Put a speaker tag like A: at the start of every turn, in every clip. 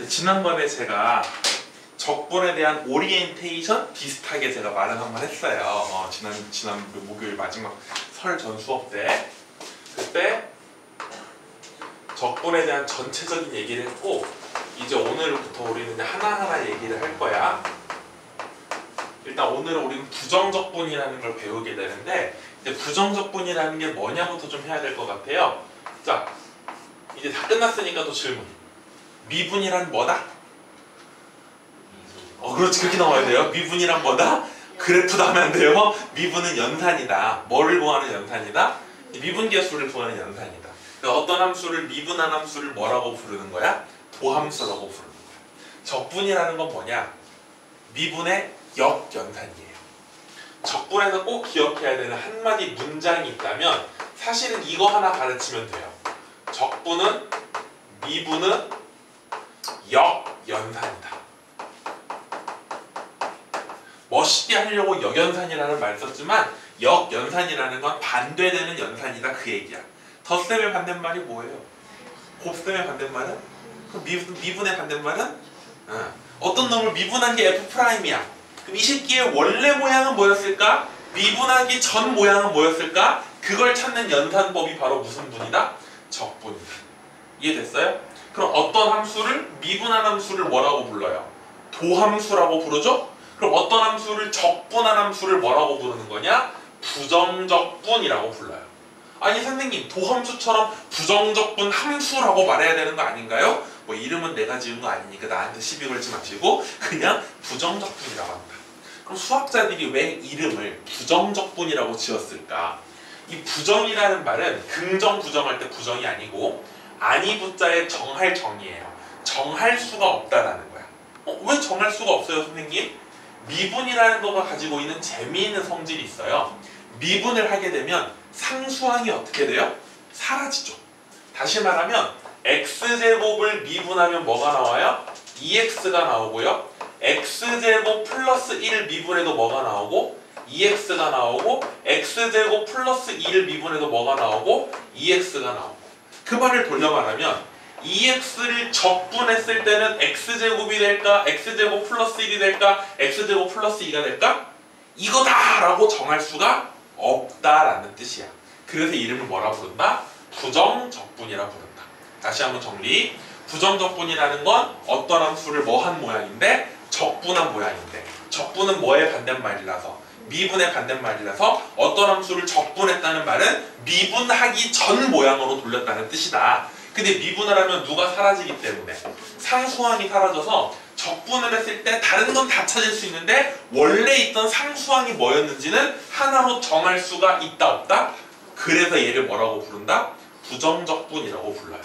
A: 지난번에 제가 적분에 대한 오리엔테이션 비슷하게 제가 말을 한번 했어요. 지난 목요일 마지막 설 전 수업 때 그때 적분에 대한 전체적인 얘기를 했고 이제 오늘부터 우리는 이제 하나하나 얘기를 할 거야. 일단 오늘은 우리는 부정적분이라는 걸 배우게 되는데 이제 부정적분이라는 게 뭐냐부터 좀 해야 될 것 같아요. 자, 이제 다 끝났으니까 또 질문. 미분이란 뭐다? 그렇지, 그렇게 나와야 돼요. 미분이란 뭐다? 그래프도 하면 안 돼요. 미분은 연산이다. 뭐를 구하는 연산이다? 미분계수를 구하는 연산이다. 그러니까 어떤 함수를 미분한 함수를 뭐라고 부르는 거야? 도함수라고 부르는 거야. 적분이라는 건 뭐냐? 미분의 역연산이에요. 적분에서 꼭 기억해야 되는 한마디 문장이 있다면 사실은 이거 하나 가르치면 돼요. 적분은 미분은 역연산이다. 멋있게 하려고 역연산이라는 말 썼지만 역연산이라는 건 반대되는 연산이다 그 얘기야. 덧셈의 반대말이 뭐예요? 곱셈의 반대말은? 그럼 미분의 반대말은? 어떤 놈을 미분한 게 F'이야. 그럼 이 새끼의 원래 모양은 뭐였을까? 미분하기 전 모양은 뭐였을까? 그걸 찾는 연산법이 바로 무슨 분이다? 적분이다. 이해됐어요? 그럼 어떤 함수를 미분한 함수를 뭐라고 불러요? 도함수라고 부르죠? 그럼 어떤 함수를 적분한 함수를 뭐라고 부르는 거냐? 부정적분이라고 불러요. 아니 선생님 도함수처럼 부정적분 함수라고 말해야 되는 거 아닌가요? 뭐 이름은 내가 지은 거 아니니까 나한테 시비 걸지 마시고 그냥 부정적분이라고 합니다. 그럼 수학자들이 왜 이름을 부정적분이라고 지었을까? 이 부정이라는 말은 긍정 부정할 때 부정이 아니고 아니 부자의 정할 정이에요. 정할 수가 없다라는 거야. 왜 정할 수가 없어요 선생님? 미분이라는 거가 가지고 있는 재미있는 성질이 있어요. 미분을 하게 되면 상수항이 어떻게 돼요? 사라지죠. 다시 말하면 x제곱을 미분하면 뭐가 나와요? 2x가 나오고요. x제곱 플러스 1 미분해도 뭐가 나오고 2x가 나오고 x제곱 플러스 2를 미분해도 뭐가 나오고 2x가 나오고 그 말을 돌려 말하면 2x를 적분했을 때는 x제곱이 될까? x제곱 플러스 1이 될까? x제곱 플러스 2가 될까? 이거다! 라고 정할 수가 없다라는 뜻이야. 그래서 이름을 뭐라 부른다? 부정적분이라 부른다. 다시 한번 정리. 부정적분이라는 건 어떤 함수를 뭐한 모양인데 적분한 모양인데 적분은 뭐의 반대말이라서 미분의 반대말이라서 어떤 함수를 적분했다는 말은 미분하기 전 모양으로 돌렸다는 뜻이다. 근데 미분을 하면 누가 사라지기 때문에 상수항이 사라져서 적분을 했을 때 다른 건 다 찾을 수 있는데 원래 있던 상수항이 뭐였는지는 하나로 정할 수가 있다 없다? 그래서 얘를 뭐라고 부른다? 부정적분이라고 불러요.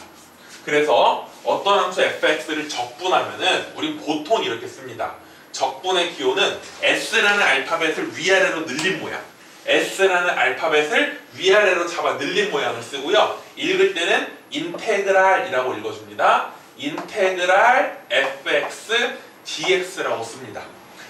A: 그래서 어떤 함수 fx를 적분하면은 우린 보통 이렇게 씁니다. 적분의 기호는 s라는 알파벳을 위아래로 늘린 모양, s라는 알파벳을 위아래로 잡아 늘린 모양을 쓰고요. 읽을 때는 인테그랄이라고 읽어줍니다. 인테그랄 fx dx라고 씁니다.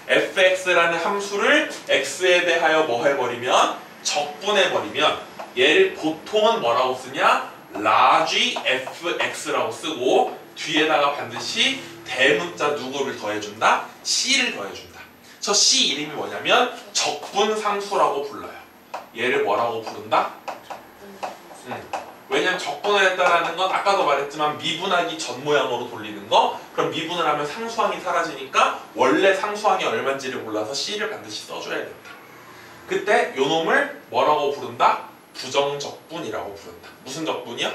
A: fx라는 함수를 x에 대하여 뭐 해버리면 적분해버리면 얘를 보통은 뭐라고 쓰냐? large fx라고 쓰고 뒤에다가 반드시 대문자 누구를 더해준다? c를 더해준다. 저 c 이름이 뭐냐면 적분상수라고 불러요. 얘를 뭐라고 부른다? 왜냐면 적분을 했다라는 건 아까도 말했지만 미분하기 전 모양으로 돌리는 거. 그럼 미분을 하면 상수항이 사라지니까 원래 상수항이 얼마인지를 몰라서 c를 반드시 써줘야 된다. 그때 요 놈을 뭐라고 부른다? 부정적분이라고 부른다. 무슨 적분이야?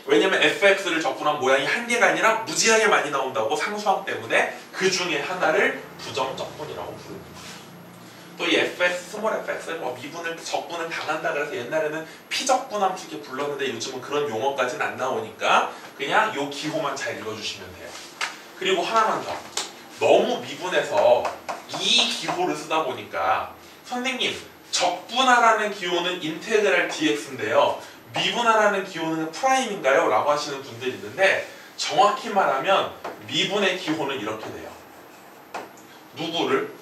A: 왜냐면 fx를 적분한 모양이 한 개가 아니라 무지하게 많이 나온다고 상수항 때문에 그 중에 하나를 부정적분이라고 부르는 거예요. 또 이 fx, 스몰 fx를 미분을 적분을 당한다 그래서 옛날에는 피적분함수 이렇게 불렀는데 요즘은 그런 용어까지는 안 나오니까 그냥 요 기호만 잘 읽어주시면 돼요. 그리고 하나만 더. 너무 미분해서 이 기호를 쓰다 보니까 선생님 적분하라는 기호는 인테그랄 dx인데요. 미분하라는 기호는 프라임인가요? 라고 하시는 분들이 있는데 정확히 말하면 미분의 기호는 이렇게 돼요. 누구를?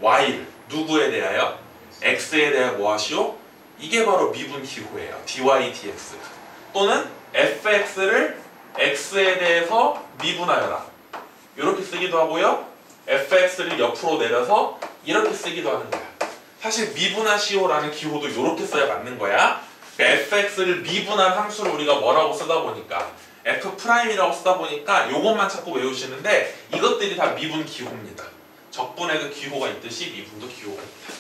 A: y를. 누구에 대하여? x에 대하여 뭐 하시오? 이게 바로 미분 기호예요. dy dx. 또는 fx를 x에 대해서 미분하여라. 이렇게 쓰기도 하고요. fx를 옆으로 내려서 이렇게 쓰기도 하는 거야. 사실 미분하시오라는 기호도 이렇게 써야 맞는 거야. 그러니까 fx를 미분한 함수를 우리가 뭐라고 쓰다 보니까 f'이라고 쓰다 보니까 요것만 자꾸 외우시는데 이것들이 다 미분 기호입니다. 적분에도 기호가 있듯이 미분도 기호가 있다.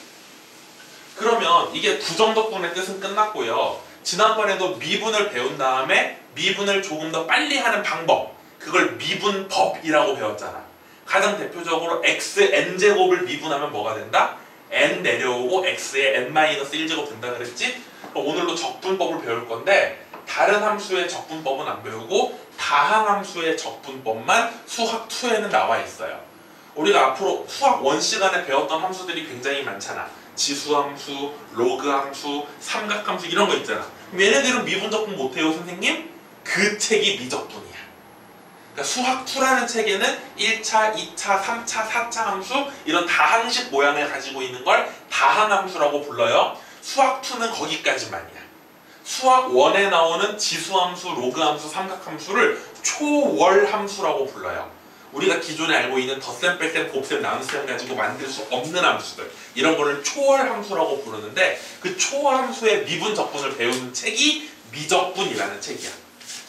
A: 그러면 이게 부정적분의 뜻은 끝났고요. 지난번에도 미분을 배운 다음에 미분을 조금 더 빨리 하는 방법, 그걸 미분법이라고 배웠잖아. 가장 대표적으로 xn제곱을 미분하면 뭐가 된다? n 내려오고 x에 n-1제곱 된다 그랬지? 그럼 오늘도 적분법을 배울 건데 다른 함수의 적분법은 안 배우고 다항함수의 적분법만 수학 2에는 나와 있어요. 우리가 앞으로 수학 1 시간에 배웠던 함수들이 굉장히 많잖아. 지수함수, 로그함수, 삼각함수 이런 거 있잖아. 그럼 얘네들은 미분적분 못해요 선생님? 그 책이 미적분이야. 그러니까 수학 2라는 책에는 1차, 2차, 3차, 4차 함수 이런 다항식 모양을 가지고 있는 걸 다항함수라고 불러요. 수학 2는 거기까지만이야. 수학 1에 나오는 지수함수, 로그함수, 삼각함수를 초월함수라고 불러요. 우리가 기존에 알고 있는 덧셈, 뺄셈, 곱셈, 나눗셈 가지고 만들 수 없는 함수들 이런 거를 초월함수라고 부르는데 그 초월함수의 미분적분을 배우는 책이 미적분이라는 책이야.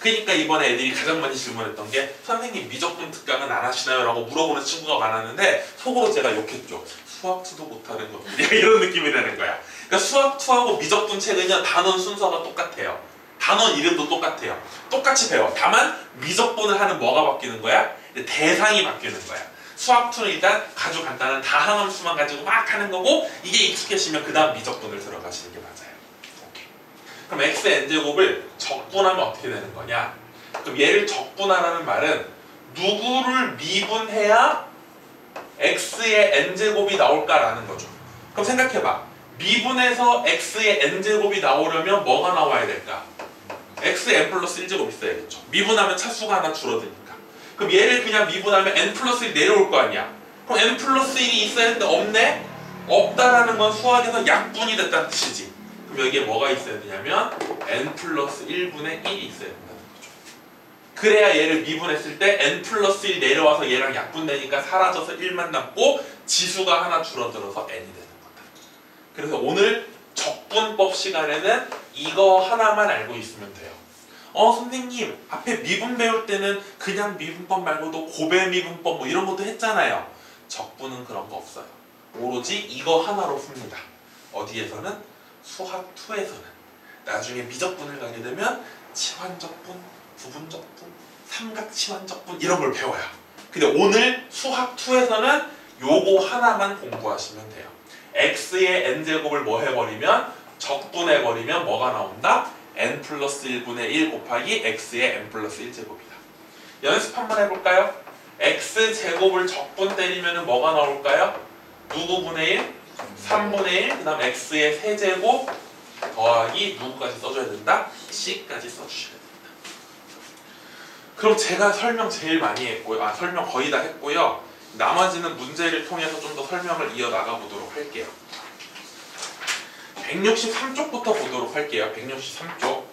A: 그러니까 이번에 애들이 가장 많이 질문했던 게 선생님 미적분 특강은 안 하시나요? 라고 물어보는 친구가 많았는데 속으로 제가 욕했죠. 수학2도 못하는 것들이야 이런 느낌이 되는 거야. 그러니까 수학2하고 미적분 책은요 단원 순서가 똑같아요. 단원 이름도 똑같아요. 똑같이 배워. 다만 미적분을 하는 뭐가 바뀌는 거야? 대상이 바뀌는 거야. 수학2는 일단 아주 간단한 다항함수만 가지고 막 하는 거고 이게 익숙해지면 그 다음 미적분을 들어가시는 게 맞아요. 오케이. 그럼 xn제곱을 적분하면 어떻게 되는 거냐? 그럼 얘를 적분하라는 말은 누구를 미분해야 x의 n제곱이 나올까라는 거죠. 그럼 생각해봐. 미분해서 x의 n제곱이 나오려면 뭐가 나와야 될까? xn 플러스 1제곱 있어야겠죠. 미분하면 차수가 하나 줄어드니까. 그럼 얘를 그냥 미분하면 n 플러스 1 내려올 거 아니야. 그럼 n 플러스 1이 있어야 되는데 없네? 없다라는 건 수학에서 약분이 됐다는 뜻이지. 그럼 여기에 뭐가 있어야 되냐면 n 플러스 1분의 1이 있어야 된다는 거죠. 그래야 얘를 미분했을 때 n 플러스 1 내려와서 얘랑 약분되니까 사라져서 1만 남고 지수가 하나 줄어들어서 n이 되는 거다. 그래서 오늘 적분법 시간에는 이거 하나만 알고 있으면 돼요. 선생님 앞에 미분 배울 때는 그냥 미분법 말고도 고배 미분법 뭐 이런 것도 했잖아요. 적분은 그런 거 없어요. 오로지 이거 하나로 풉니다. 어디에서는? 수학 2에서는. 나중에 미적분을 가게 되면 치환적분, 부분적분, 삼각치환적분 이런 걸 배워요. 근데 오늘 수학 2에서는 요거 하나만 공부하시면 돼요. x의 n제곱을 뭐 해버리면 적분해버리면 뭐가 나온다? n 플러스 1분의 1 곱하기 x의 n 플러스 1제곱이다. 연습 한번 해볼까요? x제곱을 적분 때리면 뭐가 나올까요? 누구분의 1? 3분의 1, 그 다음 x의 세제곱 더하기 누구까지 써줘야 된다? c까지 써주셔야 된다. 그럼 제가 설명 제일 많이 했고요. 설명 거의 다 했고요. 나머지는 문제를 통해서 좀 더 설명을 이어나가 보도록 할게요. 163쪽부터 보도록 할게요. 163쪽.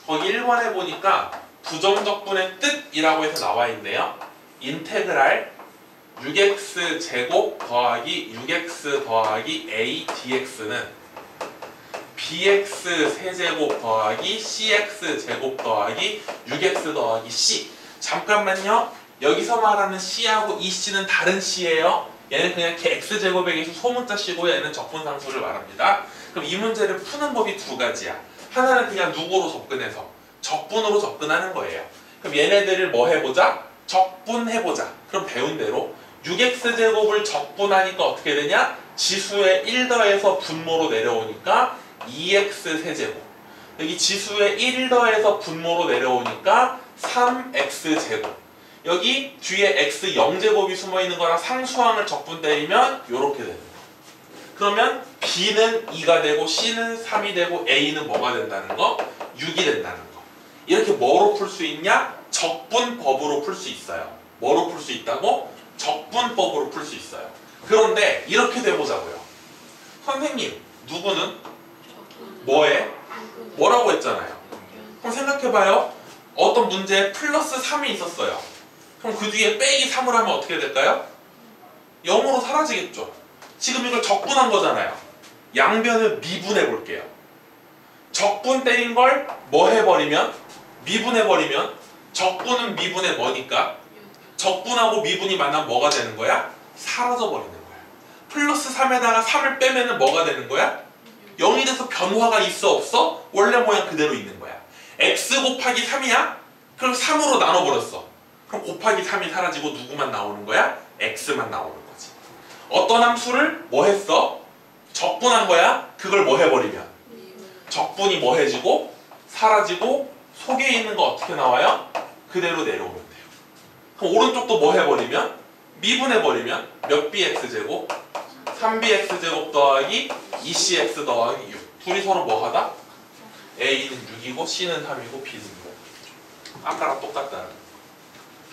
A: 거기 1번에 보니까 부정적분의 뜻이라고 해서 나와 있네요. 인테그랄 6x 제곱 더하기 6x 더하기 a dx는 bx 세제곱 더하기 cx 제곱 더하기 6x 더하기 c. 잠깐만요. 여기서 말하는 c하고 이 c는 다른 c예요. 얘는 그냥 x제곱에 계신 소문자 c고요. 얘는 적분상수를 말합니다. 그럼 이 문제를 푸는 법이 두 가지야. 하나는 그냥 누구로 접근해서 적분으로 접근하는 거예요. 그럼 얘네들을 뭐 해보자? 적분해보자. 그럼 배운 대로 6x제곱을 적분하니까 어떻게 되냐? 지수에 1 더해서 분모로 내려오니까 2x 세제곱. 여기 지수에 1 더해서 분모로 내려오니까 3x제곱. 여기 뒤에 x 0제곱이 숨어있는 거랑 상수항을 적분 때리면 이렇게 되는 거. 그러면 b는 2가 되고 c는 3이 되고 a는 뭐가 된다는 거? 6이 된다는 거. 이렇게 뭐로 풀 수 있냐? 적분법으로 풀 수 있어요. 뭐로 풀 수 있다고? 적분법으로 풀 수 있어요. 그런데 이렇게 돼보자고요. 선생님, 누구는? 뭐에? 뭐라고 했잖아요. 그럼 생각해봐요. 어떤 문제에 플러스 3이 있었어요. 그럼 그 뒤에 빼기 3을 하면 어떻게 될까요? 0으로 사라지겠죠. 지금 이걸 적분한 거잖아요. 양변을 미분해 볼게요. 적분 때린 걸 뭐 해버리면? 미분해버리면 적분은 미분의 뭐니까? 적분하고 미분이 만나면 뭐가 되는 거야? 사라져버리는 거야. 플러스 3에다가 3을 빼면은 뭐가 되는 거야? 0이 돼서 변화가 있어 없어? 원래 모양 그대로 있는 거야. x 곱하기 3이야? 그럼 3으로 나눠버렸어. 그럼 곱하기 3이 사라지고 누구만 나오는 거야? x만 나오는 거지. 어떤 함수를 뭐 했어? 적분한 거야? 그걸 뭐 해버리면? 적분이 뭐 해지고 사라지고 속에 있는 거 어떻게 나와요? 그대로 내려오면 돼요. 그럼 오른쪽도 뭐 해버리면? 미분해버리면 몇 bx제곱? 3bx제곱 더하기 2cx 더하기 6. 둘이 서로 뭐 하다? a는 6이고 c는 3이고 b는 6. 아까랑 똑같다.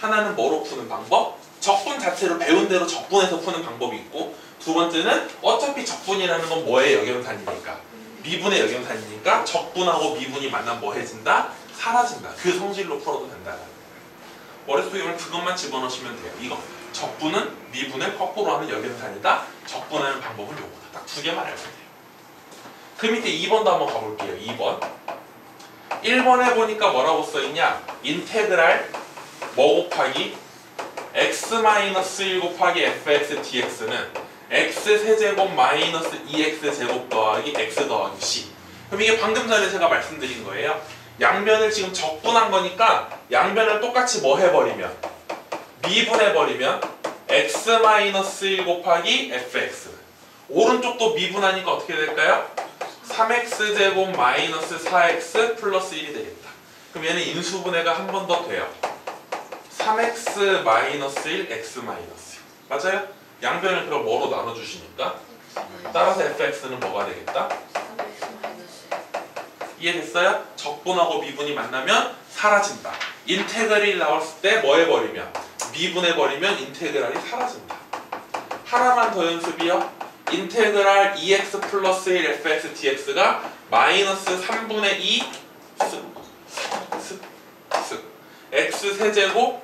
A: 하나는 뭐로 푸는 방법? 적분 자체로 배운 대로 적분해서 푸는 방법이 있고, 두 번째는 어차피 적분이라는 건 뭐의 역연산이니까, 미분의 역연산이니까 적분하고 미분이 만나면 뭐 해진다? 사라진다. 그 성질로 풀어도 된다. 머릿속에 오늘 그것만 집어넣으시면 돼요. 이거 적분은 미분을 거꾸로 하는 역연산이다. 적분하는 방법은 요거다. 딱 두 개만 알면 돼요. 그 밑에 2번도 한번 가볼게요. 2번 1번에 보니까 뭐라고 써있냐? 인테그랄 뭐 곱하기 x-1 곱하기 fx dx는 x세제곱 마이너스 2x제곱 더하기 x 더하기 c. 그럼 이게 방금 전에 제가 말씀드린 거예요. 양변을 지금 적분한 거니까 양변을 똑같이 뭐 해버리면? 미분해버리면 x-1 곱하기 fx. 오른쪽도 미분하니까 어떻게 될까요? 3x제곱 마이너스 4x 플러스 1이 되겠다. 그럼 얘는 인수분해가 한 번 더 돼요. 3x 마이너스 1, x 마이너스 1. 맞아요? 양변을 그럼 뭐로 나눠주시니까 따라서 fx는 뭐가 되겠다? 이해됐어요? 적분하고 미분이 만나면 사라진다. 인테그랄이 나왔을 때 뭐 해버리면? 미분해버리면 인테그랄이 사라진다. 하나만 더 연습이요. 인테그랄 2x 플러스 1 fx dx가 마이너스 3분의 2 x 세제곱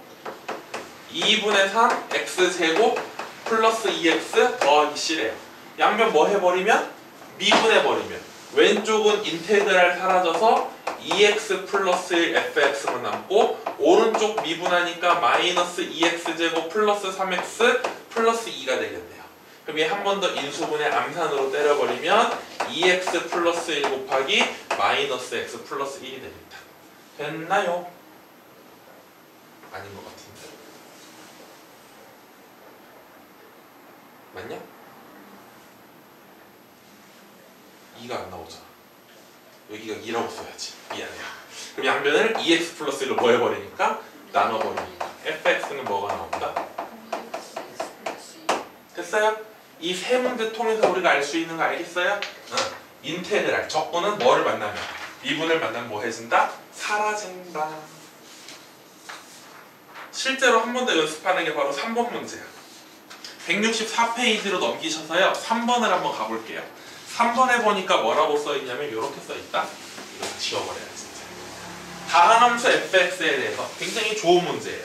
A: 2분의 3 x 제곱 플러스 2x 더하기 c래요. 양변 뭐 해버리면? 미분해버리면 왼쪽은 인테그랄 사라져서 2x 플러스 1 fx만 남고, 오른쪽 미분하니까 마이너스 2x제곱 플러스 3x 플러스 2가 되겠네요. 그럼 얘 한 번 더 인수분해 암산으로 때려버리면 2x 플러스 1 곱하기 마이너스 x 플러스 1이 되겠다. 됐나요? 아닌 것 같은데. 맞냐? 2가 안 나오잖아. 여기가 2라고 써야지. 미안해요. 그럼 양변을 2x 플러스 1로 뭐 해버리니까? 나눠버리니까 fx는 뭐가 나온다? 됐어요? 이 세 문제 통해서 우리가 알 수 있는 거 알겠어요? 인테그랄 적분은 뭐를 만나면? 미분을 만나면 뭐 해진다? 사라진다. 실제로 한 번 더 연습하는 게 바로 3번 문제야. 164페이지로 넘기셔서요 3번을 한번 가볼게요. 3번에 보니까 뭐라고 써있냐면 이렇게 써있다. 이거 지워버려야 진짜. 다항함수 fx에 대해서 굉장히 좋은 문제예요.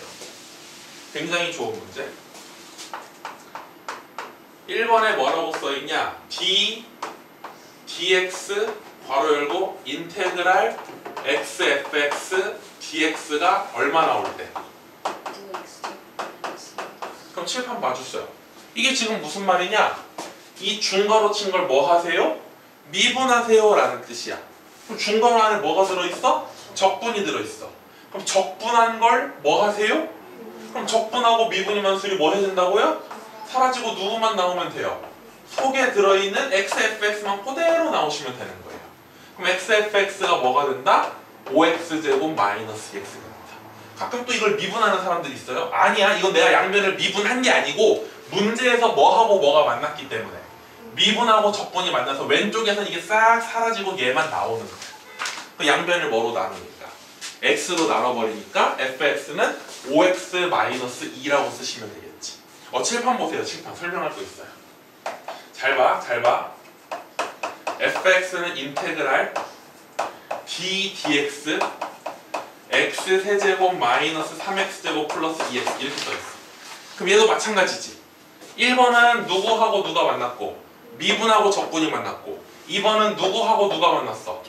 A: 굉장히 좋은 문제. 1번에 뭐라고 써있냐? dx 괄호 열고 인테그랄 xfx dx가 얼마 나올 때? 그럼 칠판 봐주세요. 이게 지금 무슨 말이냐? 이 중괄호 친 걸 뭐 하세요? 미분하세요 라는 뜻이야. 그럼 중괄호 안에 뭐가 들어있어? 적분이 들어있어. 그럼 적분한 걸 뭐 하세요? 그럼 적분하고 미분이면 수리 뭐 해준다고요? 사라지고 누구만 나오면 돼요? 속에 들어있는 xfx만 그대로 나오시면 되는 거예요. 그럼 xfx가 뭐가 된다? 5x제곱 마이너스 2x가 된다. 가끔 또 이걸 미분하는 사람들이 있어요. 아니야, 이건 내가 양변을 미분한 게 아니고 문제에서 뭐하고 뭐가 만났기 때문에 미분하고 적분이 만나서 왼쪽에서는 이게 싹 사라지고 얘만 나오는 거야. 그 양변을 뭐로 나누니까? x로 나눠버리니까 fx는 5x 마이너스 2라고 쓰시면 되겠지. 칠판 보세요. 칠판 설명할 거 있어요. 잘 봐, 잘 봐. fx는 인테그랄 d dx x 세제곱 마이너스 3x제곱 플러스 2x 이렇게 써있어. 그럼 얘도 마찬가지지. 1번은 누구하고 누가 만났고 미분하고 적분이 만났고 2번은 누구하고 누가 만났어.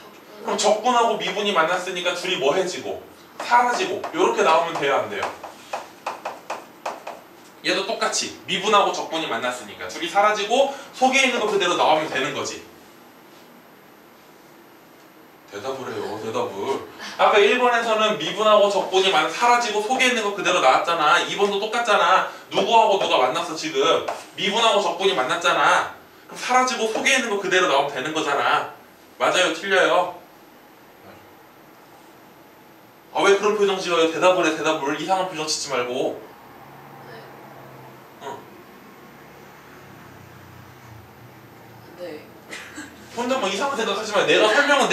A: 그럼 적분하고 미분이 만났으니까 둘이 뭐 해지고 사라지고 이렇게 나오면 돼요 안 돼요? 얘도 똑같이 미분하고 적분이 만났으니까 둘이 사라지고 속에 있는 거 그대로 나오면 되는 거지. 대답을 해요. 대답을. 아까 1번에서는 미분하고 적분이 사라지고 속에 있는 거 그대로 나왔잖아. 2번도 똑같잖아. 누구하고 누가 만났어 지금. 미분하고 적분이 만났잖아. 그럼 사라지고 속에 있는 거 그대로 나오면 되는 거잖아. 맞아요? 틀려요? 아 왜 그런 표정 지어요? 대답을 해. 대답을. 이상한 표정 짓지 말고.
B: 네.
A: 혼자 뭐 이상한 생각하지 마. 내가 설명을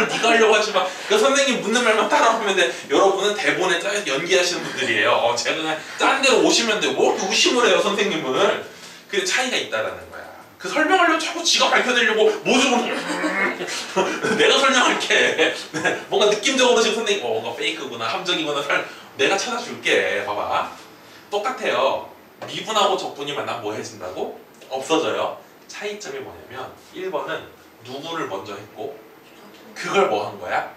A: 네가 하려고 하지 마. 그 선생님 묻는 말만 따라하면 돼. 여러분은 대본에 짜여서 연기하시는 분들이에요. 제가 그냥 짠 대로 오시면 돼요. 뭐 이렇게 의심을 해요 선생님을. 그 차이가 있다라는 거야. 그 설명하려고 자꾸 지가 밝혀내려고 뭐주고 내가 설명할게. 뭔가 느낌적으로 지금 선생님 뭔가 페이크구나 함정이구나 내가 찾아줄게. 봐봐. 똑같아요. 미분하고 적분이 만나면 뭐 해진다고? 없어져요. 차이점이 뭐냐면 1번은 누구를 먼저 했고 그걸 뭐 한 거야?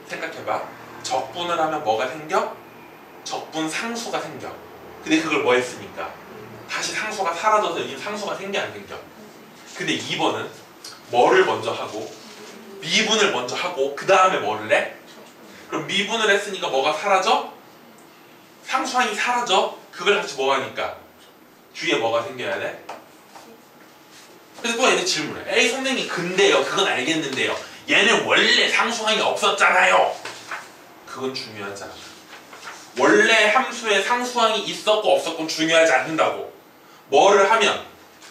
A: 생각해봐. 적분을 하면 뭐가 생겨? 적분 상수가 생겨. 근데 그걸 뭐 했으니까? 다시 상수가 사라져서 여기 상수가 생겨 안 생겨? 근데 2번은 뭐를 먼저 하고 미분을 먼저 하고 그 다음에 뭐를 해? 그럼 미분을 했으니까 뭐가 사라져? 상수항이 사라져. 그걸 같이 뭐 하니까? 뒤에 뭐가 생겨야 돼? 그래서 또 얘네 질문해. 에이 선생님 근데요 그건 알겠는데요 얘는 원래 상수항이 없었잖아요. 그건 중요하지 않아. 원래 함수에 상수항이 있었고 없었고 중요하지 않는다고. 뭐를 하면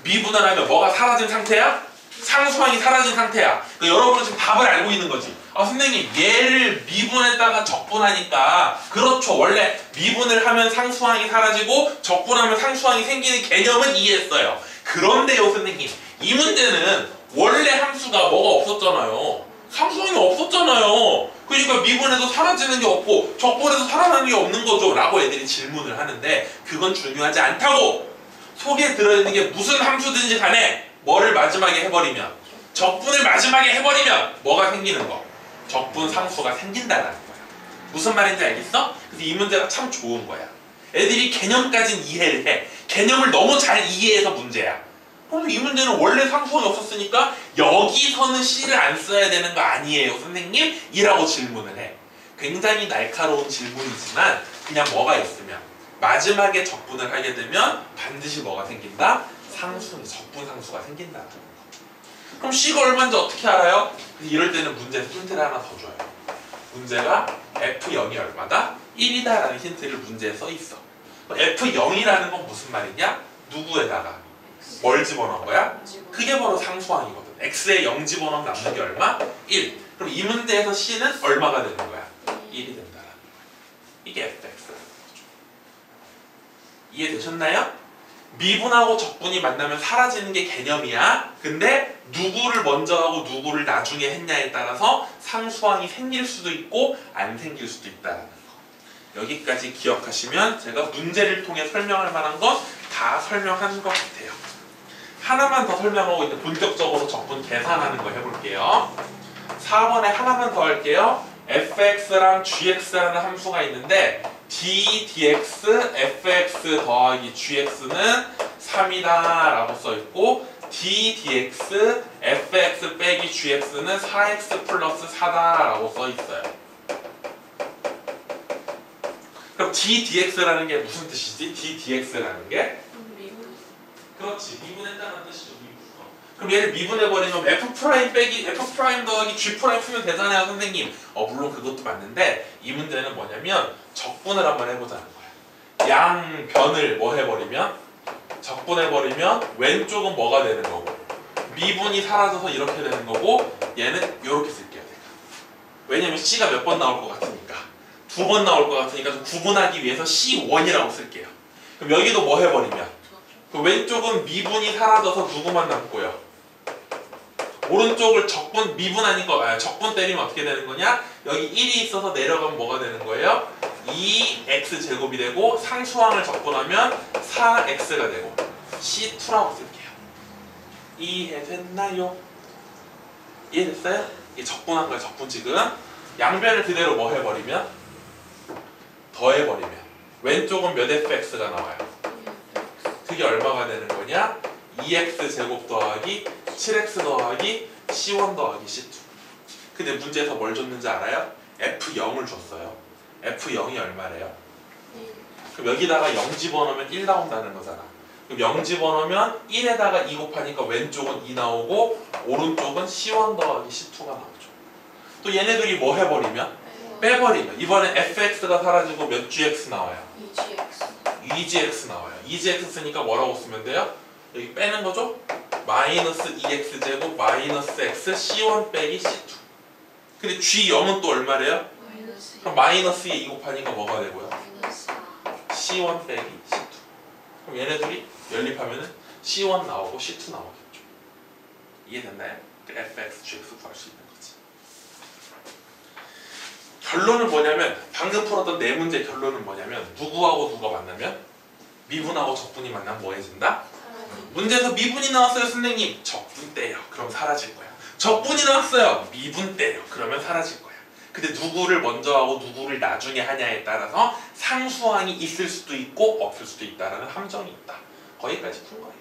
A: 미분을 하면 뭐가 사라진 상태야? 상수항이 사라진 상태야. 그러니까 여러분은 지금 답을 알고 있는 거지. 아 선생님 얘를 미분했다가 적분하니까 그렇죠. 원래 미분을 하면 상수항이 사라지고 적분하면 상수항이 생기는 개념은 이해했어요. 그런데요 선생님 이 문제는 원래 함수가 뭐가 없었잖아요. 상수항이 없었잖아요. 그러니까 미분해도 사라지는 게 없고 적분해도 살아나는 게 없는 거죠 라고 애들이 질문을 하는데 그건 중요하지 않다고. 속에 들어있는 게 무슨 함수든지 간에 뭐를 마지막에 해버리면 적분을 마지막에 해버리면 뭐가 생기는 거? 적분 상수가 생긴다는 거야. 무슨 말인지 알겠어? 그래서 이 문제가 참 좋은 거야. 애들이 개념까지는 이해를 해. 개념을 너무 잘 이해해서 문제야. 그럼 이 문제는 원래 상수항이 없었으니까 여기서는 C를 안 써야 되는 거 아니에요 선생님? 이라고 질문을 해. 굉장히 날카로운 질문이지만 그냥 뭐가 있으면 마지막에 적분을 하게 되면 반드시 뭐가 생긴다? 적분 상수가 생긴다. 그럼 C가 얼마인지 어떻게 알아요? 이럴 때는 문제에서 힌트를 하나 더 줘요. 문제가 F0이 얼마다? 1이다 라는 힌트를 문제에 써 있어. F0이라는 건 무슨 말이냐? 누구에다가 뭘 집어넣은 거야? 그게 바로 상수항이거든. X에 0 집어넣으면 남는 게 얼마? 1. 그럼 이 문제에서 C는 얼마가 되는 거야? 1이 된다. 이게 fx라는 거죠. 이해되셨나요? 미분하고 적분이 만나면 사라지는 게 개념이야. 근데 누구를 먼저 하고 누구를 나중에 했냐에 따라서 상수항이 생길 수도 있고 안 생길 수도 있다는 거. 여기까지 기억하시면 제가 문제를 통해 설명할 만한 건 다 설명한 것 같아요. 하나만 더 설명하고 이제 본격적으로 적분 계산하는 거 해볼게요. 4번에 하나만 더 할게요. fx랑 gx라는 함수가 있는데 d, dx, fx 더하기 gx는 3이다 라고 써있고 d, dx, fx 빼기 gx는 4x 플러스 4다 라고 써있어요. 그럼 d, dx라는 게 무슨 뜻이지? d, dx라는 게? 그렇지. 미분했다는 뜻이죠. 그럼 얘를 미분해버리면 f' 빼기 f' 더하기 g' 풀면 되잖아요 선생님. 물론 그것도 맞는데 이 문제는 뭐냐면 적분을 한번 해보자는 거야. 양변을 뭐 해버리면 적분해버리면 왼쪽은 뭐가 되는 거고 미분이 사라져서 이렇게 되는 거고 얘는 이렇게 쓸게요 내가. 왜냐면 C가 몇 번 나올 것 같으니까 2번 나올 것 같으니까 좀 구분하기 위해서 C1이라고 쓸게요. 그럼 여기도 뭐 해버리면 그 왼쪽은 미분이 사라져서 누구만 남고요. 오른쪽을 적분 미분 아닌 거 적분 때리면 어떻게 되는 거냐? 여기 1이 있어서 내려가면 뭐가 되는 거예요? 2x제곱이 되고 상수항을 적분하면 4x가 되고 C2라고 쓸게요. 이해됐나요? 이해됐어요? 이게 적분한 거예요. 적분 지금 양변을 그대로 뭐 해버리면 더해버리면 왼쪽은 몇 fx가 나와요? 그게 얼마가 되는 거냐? 2x제곱 더하기 7x 더하기 c1 더하기 c2. 근데 문제에서 뭘 줬는지 알아요? f0을 줬어요. f0이 얼마래요? 그럼 여기다가 0 집어넣으면 1 나온다는 거잖아. 그럼 0 집어넣으면 1에다가 2 곱하니까 왼쪽은 2 나오고 오른쪽은 c1 더하기 c2가 나오죠. 또 얘네들이 뭐 해버리면? 빼버리면 이번엔 fx가 사라지고 몇 gx 나와요? 2gx 나와요. 2gx 쓰니까 뭐라고 쓰면 돼요? 여기 빼는 거죠? 마이너스 2x제곱 마이너스 x c1 빼기 c2. 근데 g0은 또 얼마래요? 그럼 마이너스에 2 곱하니까 뭐가 되고요? c1 빼기 c2. 그럼 얘네들이 연립하면은 c1 나오고 c2 나오겠죠. 이해됐나요? fx, gx 구할 수 있는 거지. 결론은 뭐냐면 방금 풀었던 네 문제 결론은 뭐냐면 누구하고 누가 만나면? 미분하고 적분이 만나면 뭐 해진다? 문제에서 미분이 나왔어요 선생님. 적분 떼요. 그럼 사라질 거야. 적분이 나왔어요. 미분 떼요. 그러면 사라질 거야. 근데 누구를 먼저 하고 누구를 나중에 하냐에 따라서 상수항이 있을 수도 있고 없을 수도 있다라는 함정이 있다. 거기까지 푼 거예요.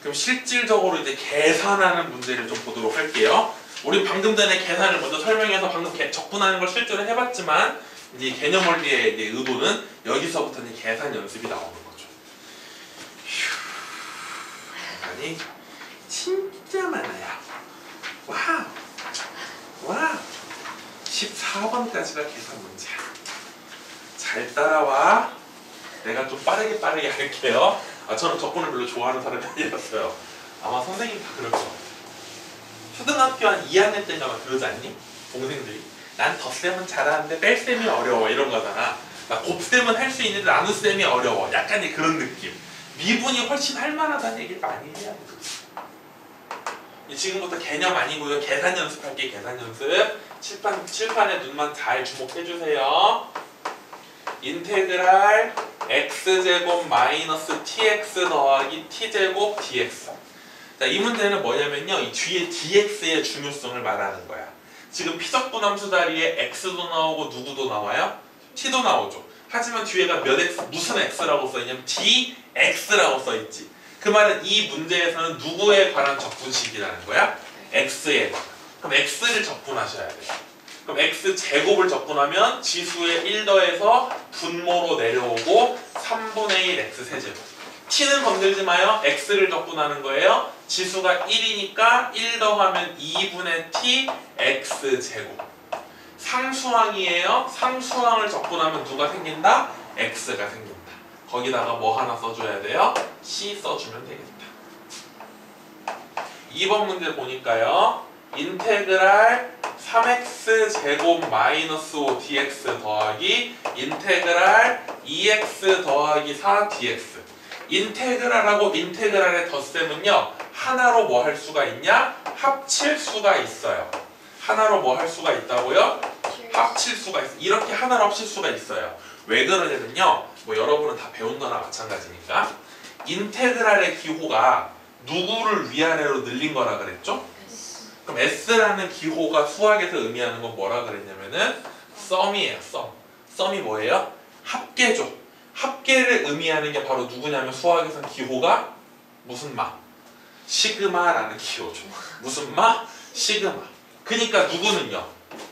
A: 그럼 실질적으로 이제 계산하는 문제를 좀 보도록 할게요. 우리 방금 전에 계산을 먼저 설명해서 방금 적분하는 걸 실제로 해봤지만 이제 개념 원리의 이제 의도는 여기서부터는 계산 연습이 나오는 거죠. 계산이 진짜 많아요. 와우! 와우! 14번까지가 계산 문제야. 잘 따라와. 내가 좀 빠르게 할게요. 저는 적분을 별로 좋아하는 사람이 아니었어요. 아마 선생님 다 그럴 것 같아요. 초등학교 한 2학년 때인가 막 그러지 않니? 동생들이 난 덧셈은 잘하는데 뺄셈이 어려워 이런 거잖아. 나 곱셈은 할 수 있는데 나눗셈이 어려워. 약간 그런 느낌. 미분이 훨씬 할만하다는 얘기를 많이 해야 돼. 지금부터 개념 아니고요. 계산 연습할게. 계산 연습. 칠판에 눈만 잘 주목해주세요. 인테그랄 x제곱 마이너스 tx 더하기 t제곱 dx. 자, 이 문제는 뭐냐면요. 이 뒤에 dx의 중요성을 말하는 거야. 지금 피적분 함수 자리에 x도 나오고 누구도 나와요? t도 나오죠. 하지만 뒤에가 몇 x, 무슨 x라고 써있냐면 dx라고 써있지. 그 말은 이 문제에서는 누구에 관한 적분식이라는 거야? x에 관한. 그럼 x를 적분하셔야 돼요. 그럼 x제곱을 적분하면 지수에 1 더해서 분모로 내려오고 3분의 1 x세제곱. t는 건들지 마요. x를 적분하는 거예요. 지수가 1이니까 1 더하면 2분의 t x제곱. 상수항이에요. 상수항을 적분하면 누가 생긴다? x가 생긴다. 거기다가 뭐 하나 써줘야 돼요? c 써주면 되겠다. 2번 문제 보니까요. 인테그랄 3x 제곱 마이너스 5 dx 더하기 인테그랄 2x 더하기 4 dx. 인테그랄하고 인테그랄의 덧셈은요. 하나로 뭐 할 수가 있냐? 합칠 수가 있어요. 하나로 뭐 할 수가 있다고요? 합칠 수가 있어요. 이렇게 하나로 합칠 수가 있어요. 왜 그러냐면요. 뭐 여러분은 다 배운 거나 마찬가지니까 인테그랄의 기호가 누구를 위아래로 늘린 거라 그랬죠? 그럼 S라는 기호가 수학에서 의미하는 건 뭐라 그랬냐면은 썸이에요. 썸이 뭐예요? 합계죠. 합계를 의미하는 게 바로 누구냐면 수학에서는 기호가 무슨 마? 시그마라는 기호죠. 무슨 마? 시그마. 그러니까 누구는요?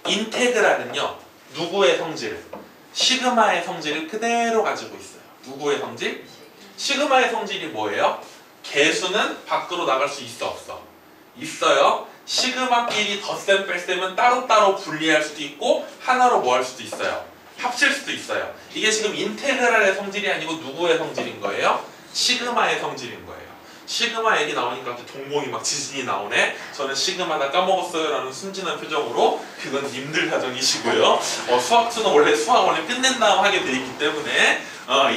A: 인테그랄은요. 누구의 성질? 시그마의 성질을 그대로 가지고 있어요. 누구의 성질? 시그마의 성질이 뭐예요? 개수는 밖으로 나갈 수 있어 없어? 있어요. 시그마끼리 덧셈 뺄셈은 따로따로 분리할 수도 있고 하나로 뭐 할 수도 있어요. 합칠 수도 있어요. 이게 지금 인테그랄의 성질이 아니고 누구의 성질인 거예요? 시그마의 성질인 거예요. 시그마 얘기 나오니까 동공이 막 지진이 나오네. 저는 시그마다 까먹었어요 라는 순진한 표정으로 그건 님들 사정이시고요. 수학수는 원래 수학 원래 끝낸 다음 하게 돼 있기 때문에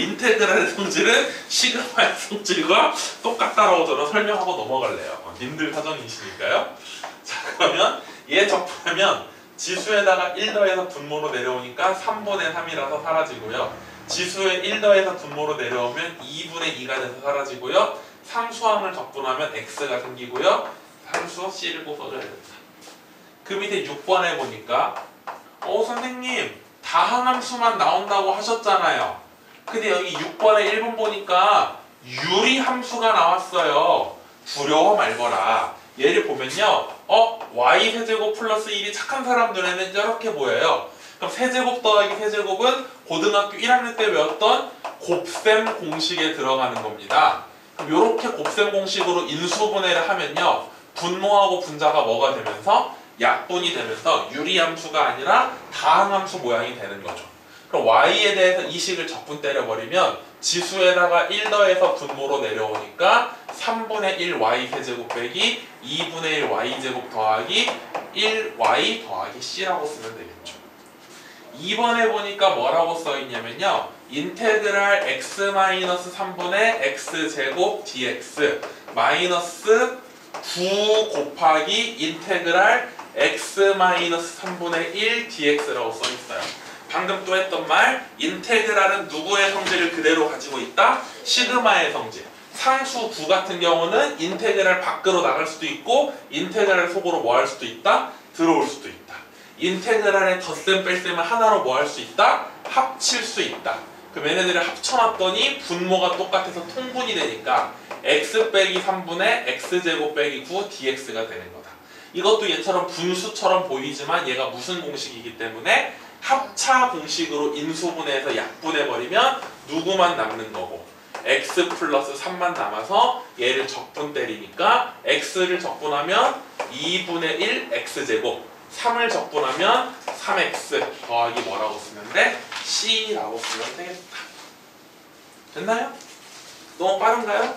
A: 인테그랄의 성질은 시그마의 성질과 똑같다라고 저는 설명하고 넘어갈래요. 님들 사정이시니까요. 자, 그러면 얘 적분하면 지수에다가 1 더해서 분모로 내려오니까 3분의 3이라서 사라지고요. 지수에 1 더해서 분모로 내려오면 2분의 2가 돼서 사라지고요. 상수항을 적분하면 x가 생기고요. 상수 C를 꼭 써줘야 된다. 그 밑에 6번에 보니까 선생님 다항함수만 나온다고 하셨잖아요. 근데 여기 6번에 1번 보니까 유리함수가 나왔어요. 두려워 말거라. 얘를 보면요. y세제곱 플러스 1이 착한 사람 눈에는 이렇게 보여요. 그럼 세제곱 더하기 세제곱은 고등학교 1학년 때 배웠던 곱셈 공식에 들어가는 겁니다. 그럼 이렇게 곱셈 공식으로 인수분해를 하면요. 분모하고 분자가 뭐가 되면서 약분이 되면서 유리함수가 아니라 다항함수 모양이 되는 거죠. 그럼 y에 대해서 이 식을 적분 때려버리면 지수에다가 1 더해서 분모로 내려오니까 3분의 1 y 세제곱 빼기 2분의 1 y 제곱 더하기 1y 더하기 c라고 쓰면 되겠죠. 2번에 보니까 뭐라고 써있냐면요. 인테그랄 x-3분의 x제곱 dx 마이너스 9 곱하기 인테그랄 x-3분의 1 dx라고 써있어요. 방금 또 했던 말, 인테그랄은 누구의 성질을 그대로 가지고 있다? 시그마의 성질. 상수 9 같은 경우는 인테그랄 밖으로 나갈 수도 있고 인테그랄 속으로 뭐 할 수도 있다? 들어올 수도 있다. 인테그랄의 덧셈 뺄셈을 하나로 뭐 할 수 있다? 합칠 수 있다. 그럼 얘네들을 합쳐놨더니 분모가 똑같아서 통분이 되니까 x 빼기 3분의 x제곱 빼기 9 dx가 되는 거다. 이것도 얘처럼 분수처럼 보이지만 얘가 무슨 공식이기 때문에 합차 공식으로 인수분해해서 약분해버리면 누구만 남는 거고 x 플러스 3만 남아서 얘를 적분 때리니까 x를 적분하면 2분의 1 x제곱 3을 적분하면 3x 더하기 뭐라고 쓰면 돼? c라고 쓰면 되겠다. 됐나요? 너무 빠른가요?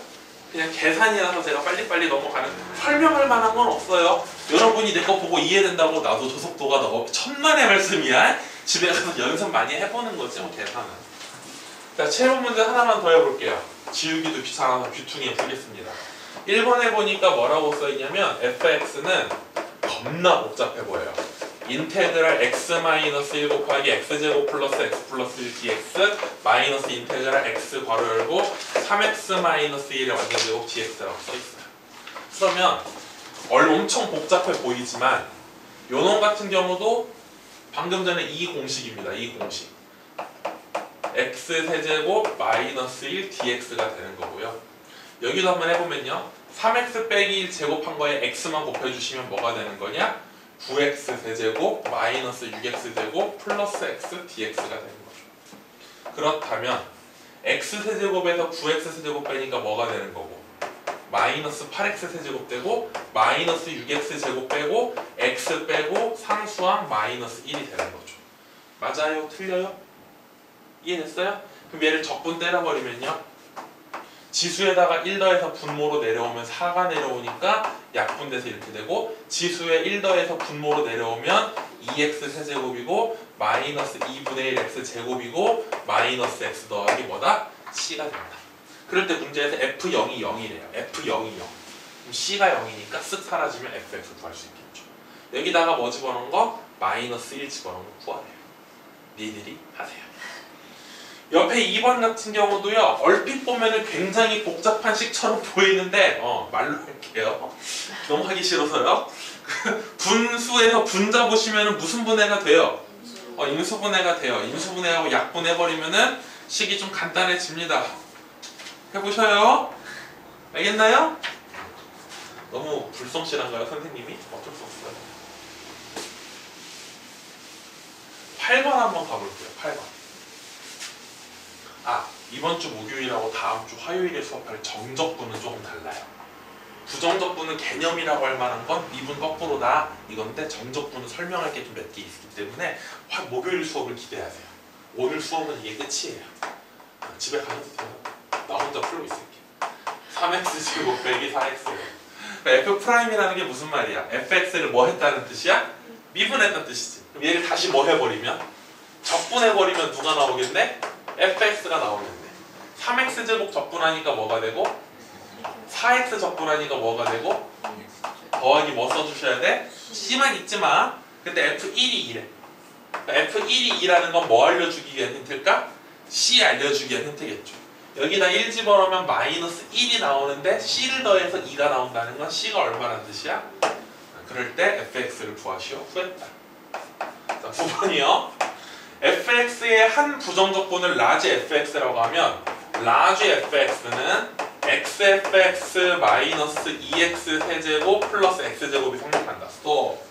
A: 그냥 계산이라서 제가 빨리빨리 넘어가는 설명할 만한 건 없어요. 여러분이 내 거 보고 이해된다고 나도 저 속도가 너무 천만의 말씀이야. 집에 가서 연습 많이 해보는 거지 뭐 계산은. 자, 체험 문제 하나만 더 해볼게요. 지우기도 귀찮아서 귀퉁이에 풀겠습니다. 1번에 보니까 뭐라고 써있냐면 fx는 겁나 복잡해 보여요. 인테그랄 x-1 곱하기 x제곱 플러스 x 플러스 1 dx 마이너스 인테그랄 x 괄호 열고 3x-1의 완전제곱 dx라고 써있어요. 그러면 엄청 복잡해 보이지만 요놈 같은 경우도 방금 전에 이 공식입니다. 이 공식 x세제곱 마이너스 1 dx가 되는 거고요. 여기도 한번 해보면요. 3x 빼기 1 제곱한 거에 x만 곱해주시면 뭐가 되는 거냐? 9x 세제곱 마이너스 6x 제곱 플러스 x dx가 되는 거죠. 그렇다면 x 세제곱에서 9x 세제곱 빼니까 뭐가 되는 거고 마이너스 8x 세제곱 되고 마이너스 6x 제곱 빼고 x 빼고 상수항 마이너스 1이 되는 거죠. 맞아요? 틀려요? 이해됐어요? 그럼 얘를 적분 때려버리면요. 지수에다가 1 더해서 분모로 내려오면 4가 내려오니까 약분돼서 이렇게 되고 지수에 1 더해서 분모로 내려오면 2x 세제곱이고 마이너스 2분의 1 x 제곱이고 마이너스 x 더하기 뭐다? c가 된다. 그럴 때 문제에서 f0이 0이래요. f0이 0. 그럼 c가 0이니까 쓱 사라지면 fx 구할 수 있겠죠. 여기다가 뭐 집어넣은 거? 마이너스 1 집어넣은 거 구하래요. 니들이 하세요. 옆에 2번 같은 경우도요. 얼핏 보면은 굉장히 복잡한 식처럼 보이는데 말로 할게요. 너무 하기 싫어서요. 분수에서 분자 보시면은 무슨 분해가 돼요? 인수분해가 돼요. 인수분해하고 약분해버리면은 식이 좀 간단해집니다. 해보셔요. 알겠나요? 너무 불성실한가요 선생님이? 어쩔 수 없어요. 8번 한번 가볼게요. 8번. 이번 주 목요일하고 다음 주 화요일에 수업할 정적분은 조금 달라요. 부정적분은 개념이라고 할 만한 건 미분 거꾸로다 이건데 정적분은 설명할 게 좀 몇 개 있기 때문에 목요일 수업을 기대하세요. 오늘 수업은 이게 끝이에요. 집에 가셔도 돼요. 나 혼자 풀고 있을게. 3x 제곱 빼기 4x. f 프라임이라는 게 무슨 말이야? fx를 뭐 했다는 뜻이야? 미분했다는 뜻이지. 그럼 얘를 다시 뭐 해버리면? 적분해버리면 누가 나오겠네? fx가 나오겠네. 3x 제곱 적분하니까 뭐가 되고 4x 적분하니까 뭐가 되고 더하기 뭐 써주셔야 돼? c만 잊지 마. 근데 F1이 2래. F1이 2라는 건 뭐 알려주기 위한 힌트일까? C 알려주기 위한 힌트겠죠. 여기다 1 집어넣으면 마이너스 1이 나오는데 C를 더해서 2가 나온다는 건 C가 얼마란 뜻이야? 그럴 때 fx를 구하시오. 구했다. 자, 9번이요. fx의 한 부정적분을 라지 fx라고 하면 라지 fx는 xfx 마이너스 2x 세제곱 플러스 x제곱이 성립한다. 또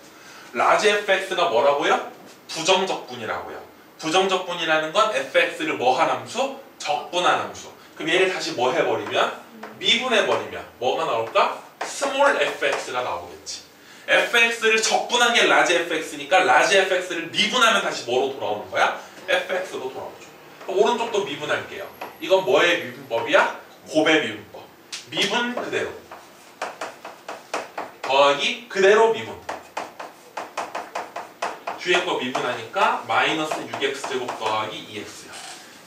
A: 라지 fx가 뭐라고요? 부정적분이라고요. 부정적분이라는 건 fx를 뭐 한 함수? 적분한 함수. 그럼 얘를 다시 뭐 해버리면? 미분해버리면 뭐가 나올까? 스몰 fx가 나오겠지. fx를 적분한 게 라지 fx니까 라지 fx를 미분하면 다시 뭐로 돌아오는 거야? fx로 돌아오죠. 그럼 오른쪽도 미분할게요. 이건 뭐의 미분법이야? 곱의 미분법. 미분 그대로 더하기 그대로 미분. 뒤에 거 미분하니까 마이너스 6x제곱 더하기 2x야.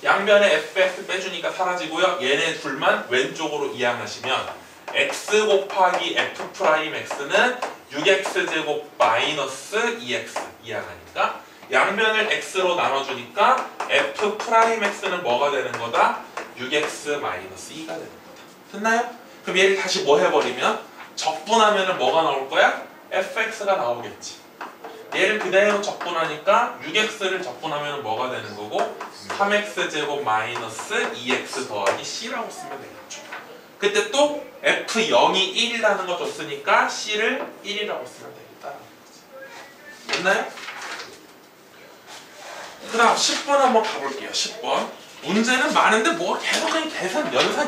A: 양변에 fx 빼주니까 사라지고요. 얘네 둘만 왼쪽으로 이항하시면 x 곱하기 f'x는 6x제곱 마이너스 2x 이항하니까 양변을 x로 나눠주니까 f'x는 뭐가 되는 거다? 6x 마이너스 2가 되는 거다. 됐나요? 그럼 얘를 다시 뭐 해버리면 적분하면 뭐가 나올 거야? fx가 나오겠지. 얘를 그대로 적분하니까 6x를 적분하면 뭐가 되는 거고 3x제곱 마이너스 2x 더하기 c라고 쓰면 되겠죠. 그때 또 f0이 1이라는 거 줬으니까 c를 1이라고 쓰면 되겠다는 거지. 됐나요? 그 다음 10번 한번 가볼게요. 10번 문제는 많은데 뭐 계속 그냥 계산 연산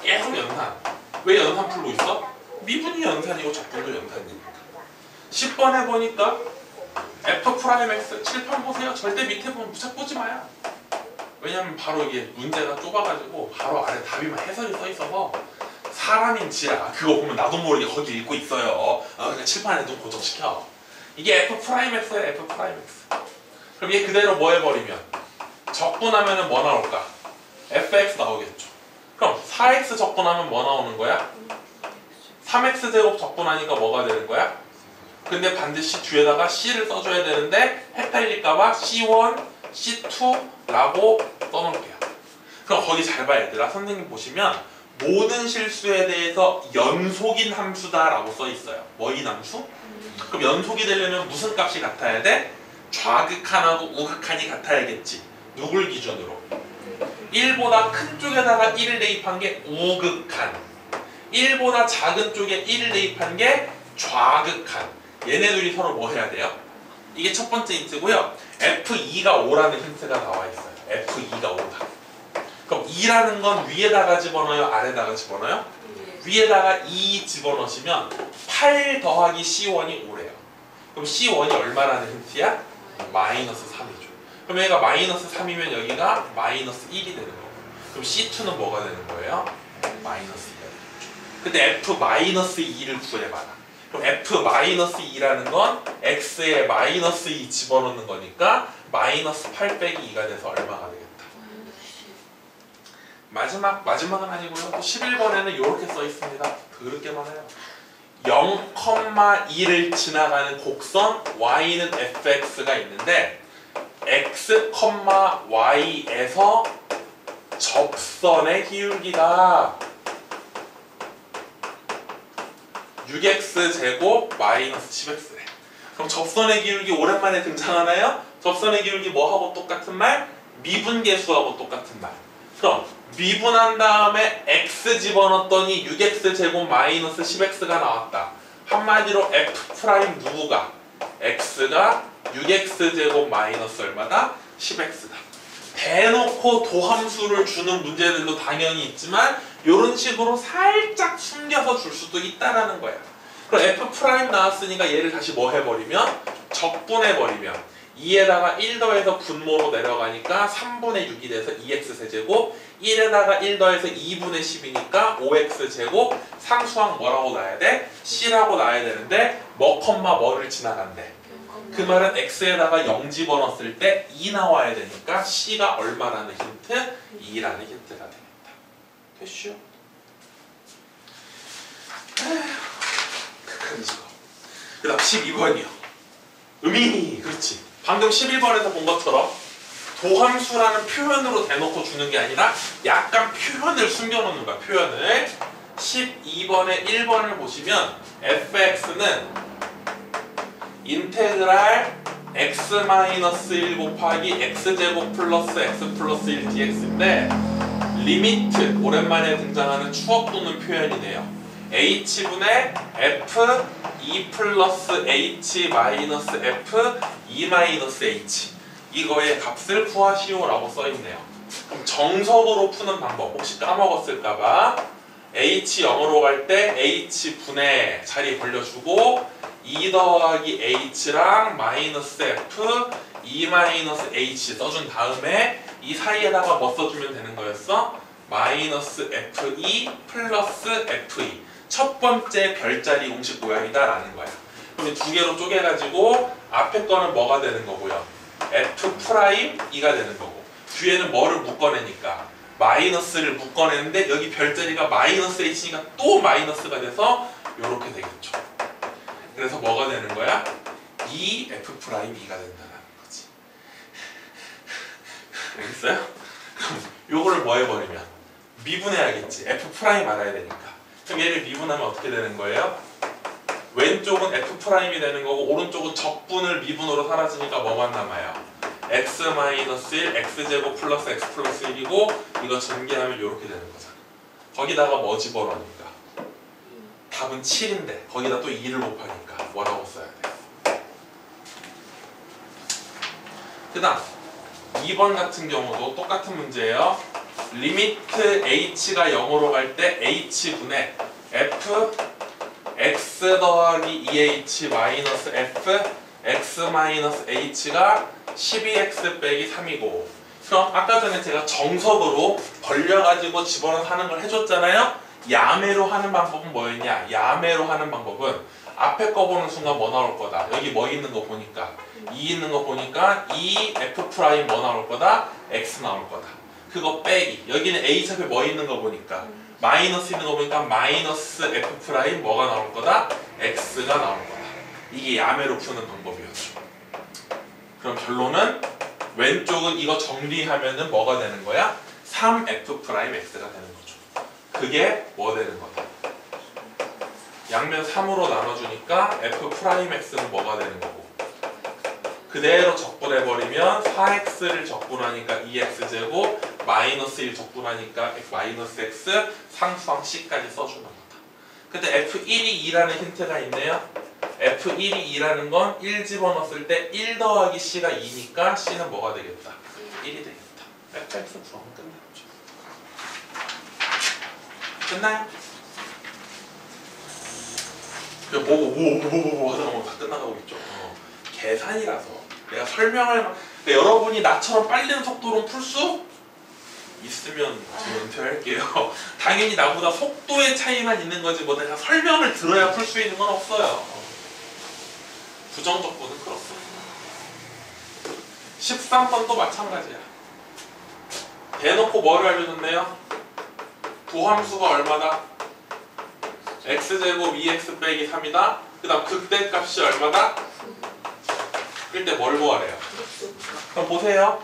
A: 계속 연산. 왜 연산 풀고 있어? 미분이 연산이고 적분도 연산이니까. 10번 해보니까 f'x 칠판 보세요. 절대 밑에 보면 무척 보지 마요. 왜냐면 바로 이게 문제가 좁아가지고 바로 아래 답이만 해설이 써있어서 사람인지라 그거 보면 나도 모르게 거기 읽고 있어요. 그러니까 칠판에 좀 고정시켜. 이게 f'x예요. f'x. 그럼 얘 그대로 뭐 해버리면 적분하면 뭐 나올까? fx 나오겠죠. 그럼 4x 적분하면 뭐 나오는 거야? 3x제곱 적분하니까 뭐가 되는 거야? 근데 반드시 뒤에다가 c를 써줘야 되는데 헷갈릴까봐 c1, c2라고 써놓을게요. 그럼 거기 잘 봐 얘들아. 선생님 보시면 모든 실수에 대해서 연속인 함수다라고 써있어요. 뭐인 함수? 그럼 연속이 되려면 무슨 값이 같아야 돼? 좌극한하고 우극한이 같아야겠지. 누굴 기준으로? 1보다 큰 쪽에다가 1을 대입한 게 우극한, 1보다 작은 쪽에 1을 대입한 게 좌극한. 얘네 둘이 서로 뭐 해야 돼요? 이게 첫 번째 힌트고요. F2가 5라는 힌트가 나와 있어요. F2가 5다. 그럼 2라는 건 위에다가 집어넣어요? 아래다가 집어넣어요? 위에다가 2 집어넣으시면 8 더하기 C1이 5래요. 그럼 C1이 얼마라는 힌트야? 마이너스 3이죠. 그럼 얘가 마이너스 3이면 여기가 마이너스 1이 되는 거고. 그럼 C2는 뭐가 되는 거예요? 마이너스 2가 되겠죠. 근데 F-2를 구해봐라. 그럼 f-2라는 건 x에 마이너스 2 집어넣는 거니까 마이너스 8 빼기 2가 돼서 얼마가 되겠다. 마지막은 아니고요. 또 11번에는 이렇게 써 있습니다. 그렇게 많아요. 0,2를 지나가는 곡선 y는 fx가 있는데 x, y에서 접선의 기울기가 6x제곱 마이너스 10x래. 그럼 접선의 기울기 오랜만에 등장하나요? 접선의 기울기 뭐하고 똑같은 말? 미분계수하고 똑같은 말. 그럼 미분한 다음에 x 집어넣었더니 6x제곱 마이너스 10x가 나왔다. 한마디로 f' 누구가? x가 6x제곱 마이너스 얼마다? 10x다. 대놓고 도함수를 주는 문제들도 당연히 있지만 이런 식으로 살짝 숨겨서 줄 수도 있다라는 거야. 그럼 f' 나왔으니까 얘를 다시 뭐 해버리면? 적분해버리면 2에다가 1 더해서 분모로 내려가니까 3분의 6이 돼서 2x 세제곱 1에다가 1 더해서 2분의 10이니까 5x 제곱 상수항 뭐라고 놔야 돼? c라고 놔야 되는데 뭐를 지나간대. 그 말은 x에다가 0 집어넣었을 때 2 나와야 되니까 c가 얼마라는 힌트? 2라는 힌트가 되겠다. 됐슈? 그 다음 12번이요. 그렇지. 방금 11번에서 본 것처럼 도함수라는 표현으로 대놓고 주는 게 아니라 약간 표현을 숨겨놓는 거야. 표현을. 12번에 1번을 보시면 fx는 인테그랄 x-1 곱하기 x제곱 플러스 x 플러스 1 dx인데 리미트, 오랜만에 등장하는 추억 돋는 표현이네요. h분의 f 2 플러스 h 마이너스 f 2 마이너스 h, 이거의 값을 구하시오 라고 써있네요. 그럼 정석으로 푸는 방법, 혹시 까먹었을까봐 h 0으로 갈 때 h분의 자리 벌려주고 2 더하기 h랑 마이너스 f 2 마이너스 h 써준 다음에 이 사이에다가 뭐 써주면 되는 거였어? 마이너스 f2 플러스 f2, 첫 번째 별자리 공식 모양이다 라는 거야. 그럼 두 개로 쪼개가지고 앞에 거는 뭐가 되는 거고요? f'2가 되는 거고, 뒤에는 뭐를 묶어내니까 마이너스를 묶어내는데 여기 별자리가 마이너스 h니까 또 마이너스가 돼서 이렇게 되겠죠. 그래서 뭐가 되는 거야? 2f'2가 된다는 거지. 알겠어요? 그럼 요거를 뭐 해버리면 미분해야겠지. f' 알아야 되니까. 그럼 얘를 미분하면 어떻게 되는 거예요? 왼쪽은 f'이 되는 거고 오른쪽은 적분을 미분으로 사라지니까 뭐만 남아요? x-1, x제곱 플러스 x 플러스 1이고 이거 전개하면 이렇게 되는 거잖아. 거기다가 뭐 집어넣으니까 답은 7인데 거기다 또 2를 곱하니까 뭐라고 써야 돼? 그 다음 2번 같은 경우도 똑같은 문제예요. 리미트 h가 0으로 갈 때 h분의 f x 더하기 2h 마이너스 f x 마이너스 h가 12x 빼기 3이고, 그럼 아까 전에 제가 정석으로 벌려가지고 집어넣어 하는 걸 해줬잖아요. 야매로 하는 방법은 뭐였냐? 야매로 하는 방법은 앞에 거 보는 순간 뭐 나올 거다? 여기 뭐 있는 거 보니까 2 있는 거 보니까 2f' 뭐 나올 거다? x 나올 거다. 그거 빼기. 여기는 h 앞에 뭐 있는 거 보니까 마이너스 있는 거 보니까 마이너스 f' 뭐가 나올 거다? x가 나올 거다. 이게 야매로 푸는 방법이었죠. 그럼 결론은 왼쪽은 이거 정리하면은 뭐가 되는 거야? 3f'x가 되는 거죠. 그게 뭐 되는 거다? 양면 3으로 나눠주니까 f'x는 뭐가 되는 거고, 그대로 적분해버리면 4x를 적분하니까 2x제곱 마이너스 1 적분하니까 마이너스 x 상수항 c까지 써주는 거다. 근데 f1이 2라는 힌트가 있네요. f1이 2라는 건 1 집어넣었을 때 1 더하기 c가 2니까 c는 뭐가 되겠다? 1이 되겠다. fx 구하면 끝나죠. 끝나요? 그냥 뭐 하다가 뭐 다 끝나가고 있죠. 계산이라서 내가 설명을 그러니까 여러분이 나처럼 빠른 속도로 풀 수 있으면 저 은퇴할게요. 당연히 나보다 속도의 차이만 있는 거지 뭐 내가 설명을 들어야 풀 수 있는 건 없어요. 부정적분은 그렇습니다. 13번도 마찬가지야. 대놓고 뭐를 알려줬네요? 도함수가 얼마다? x제곱 2x 빼기 3이다. 그 다음 극대값이 얼마다? 그때 뭘 구하래요? 그럼 보세요.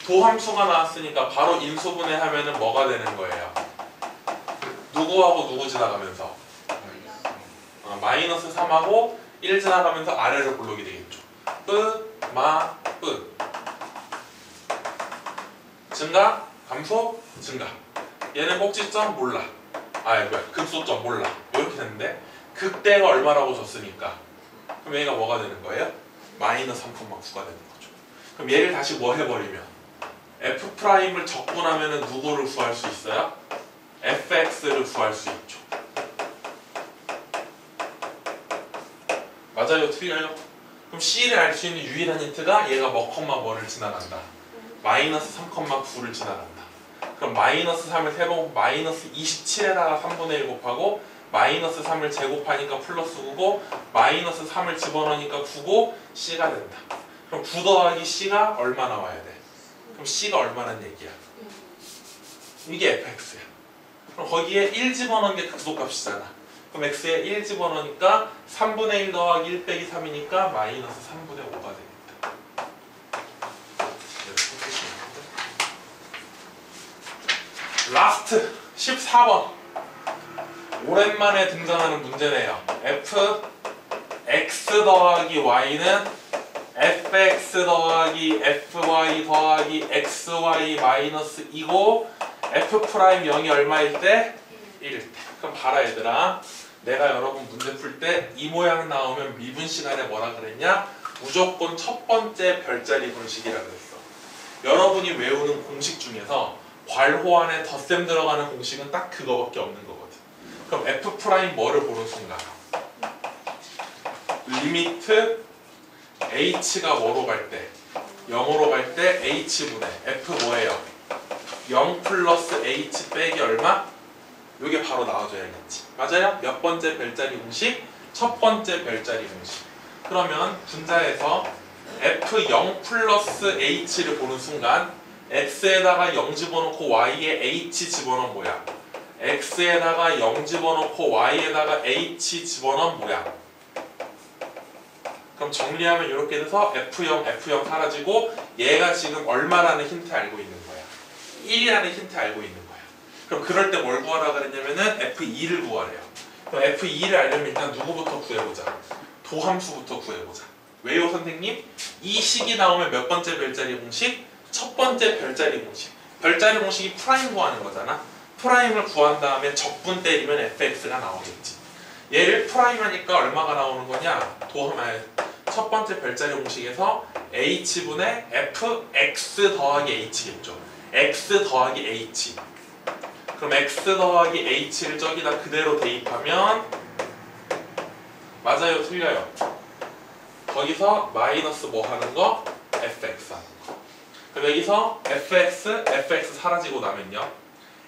A: 도함수가 나왔으니까 바로 인수분해 하면은 뭐가 되는 거예요? 누구하고 누구 지나가면서? 마이너스 3하고 1 지나가면서 아래를 볼록이 되겠죠. 뿌 증가? 감소? 증가. 얘는 꼭지점? 몰라. 극소점? 몰라. 이렇게 됐는데 극대가 얼마라고 줬으니까 그럼 얘가 뭐가 되는 거예요? 마이너스 3,9가 되는 거죠. 그럼 얘를 다시 뭐 해버리면 f'을 적분하면 누구를 구할 수 있어요? fx를 구할 수 있죠. 맞아요? 틀려요? 그럼 C를 알 수 있는 유일한 힌트가 얘가 뭐를 지나간다. 마이너스 3,9를 지나간다. 그럼 마이너스 3을 세번 마이너스 27에다가 3분의 1 곱하고 마이너스 3을 제곱하니까 플러스 9고 마이너스 3을 집어넣으니까 9고 C가 된다. 그럼 9 더하기 C가 얼마 나와야 돼? 그럼 C가 얼마란 얘기야? 이게 fx야. 그럼 거기에 1 집어넣은 게 극소값이잖아. 그럼 x에 1 집어넣으니까 3분의 1 더하기 1 빼기 3이니까 마이너스 3분의 5가 되겠다. 이렇게 쓰시면 됩니다. 라스트 14번. 오랜만에 등장하는 문제네요. f x 더하기 y는 fx 더하기 fy 더하기 xy 마이너스 2고 f 프라임 0이 얼마일 때? 1일 때. 그럼 봐라 얘들아. 내가 여러분 문제 풀 때 이 모양 나오면 미분 시간에 뭐라 그랬냐? 무조건 첫 번째 별자리 공식이라 그랬어. 여러분이 외우는 공식 중에서 괄호 안에 덧셈 들어가는 공식은 딱 그거밖에 없는 거거든. 그럼 f 프라임 뭐를 보는 순간? 리미트 h가 뭐로 갈 때? 0으로 갈 때 h분의 f 뭐예요? 0 플러스 h 빼기 얼마? 이게 바로 나와줘야겠지. 맞아요? 몇 번째 별자리 공식? 첫 번째 별자리 공식. 그러면 분자에서 f0 플러스 h를 보는 순간 x에다가 0 집어넣고 y에 h 집어넣으면 뭐야? x에다가 0 집어넣고 y에다가 h 집어넣으면 뭐야? 그럼 정리하면 이렇게 돼서 f0, f0 사라지고 얘가 지금 얼마라는 힌트 알고 있는 거야? 1이라는 힌트 알고 있는 거야. 그럼 그럴 때 뭘 구하라 그랬냐면은 f2를 구하래요. 그럼 f2를 알려면 일단 누구부터 구해보자? 도함수부터 구해보자. 왜요 선생님? 이 식이 나오면 몇 번째 별자리 공식? 첫 번째 별자리 공식. 별자리 공식이 프라임 구하는 거잖아. 프라임을 구한 다음에 적분 때리면 fx가 나오겠지. 얘를 프라임 하니까 얼마가 나오는 거냐? 첫 번째 별자리 공식에서 h분의 fx 더하기 h겠죠. x 더하기 h. 그럼 x 더하기 h를 저기다 그대로 대입하면 맞아요? 틀려요? 거기서 마이너스 뭐 하는 거? fx 하는 거. 그럼 여기서 fx 사라지고 나면요.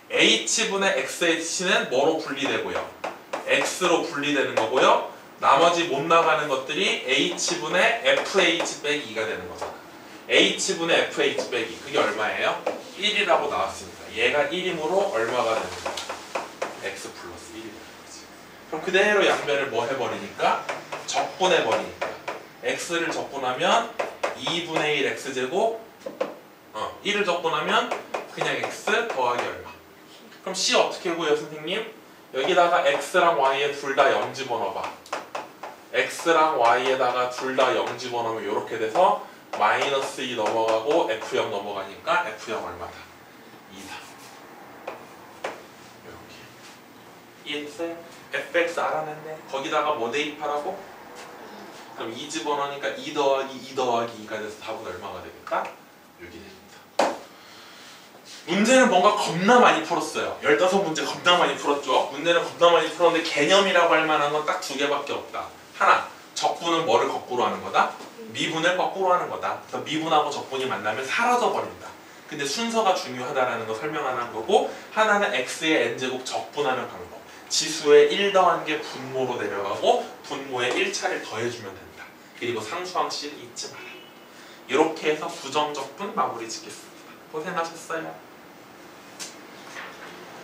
A: h분의 xh는 뭐로 분리되고요? x로 분리되는 거고요. 나머지 못 나가는 것들이 h분의 fh 빼기 2가 되는 거잖아. h분의 fh 빼기 그게 얼마예요? 1이라고 나왔으니까 얘가 1이므로 얼마가 되는 거야? x 플러스 1이 되는 거지. 그럼 그대로 양변을 뭐 해버리니까? 적분해버리니까 x를 적분하면 2분의 1 x제곱 1을 적분하면 그냥 x 더하기 얼마. 그럼 c 어떻게 구해요 선생님? 여기다가 x랑 y에 둘 다 0 집어넣어봐. x랑 y에다가 둘 다 0 집어넣으면 이렇게 돼서 마이너스 2 넘어가고 f0 넘어가니까 f0 얼마다? 2다. 이렇게 이해됐어요? fx 알아냈네. 거기다가 뭐 대입하라고? 그럼 2 집어넣으니까 2 더하기 2 더하기 2가 돼서 답은 얼마가 되겠다? 6이 됩니다. 문제는 뭔가 겁나 많이 풀었어요. 15문제 겁나 많이 풀었죠. 문제는 겁나 많이 풀었는데 개념이라고 할 만한 건 딱 두 개밖에 없다. 하나, 적분은 뭐를 거꾸로 하는 거다? 미분을 거꾸로 하는 거다. 그래서 미분하고 적분이 만나면 사라져 버린다. 근데 순서가 중요하다라는 거 설명하는 거고, 하나는 x의 n제곱 적분하는 방법. 지수의 1 더한 게 분모로 내려가고 분모에 1차를 더해주면 된다. 그리고 상수항식 잊지 마라. 이렇게 해서 부정적분 마무리 짓겠습니다. 고생하셨어요.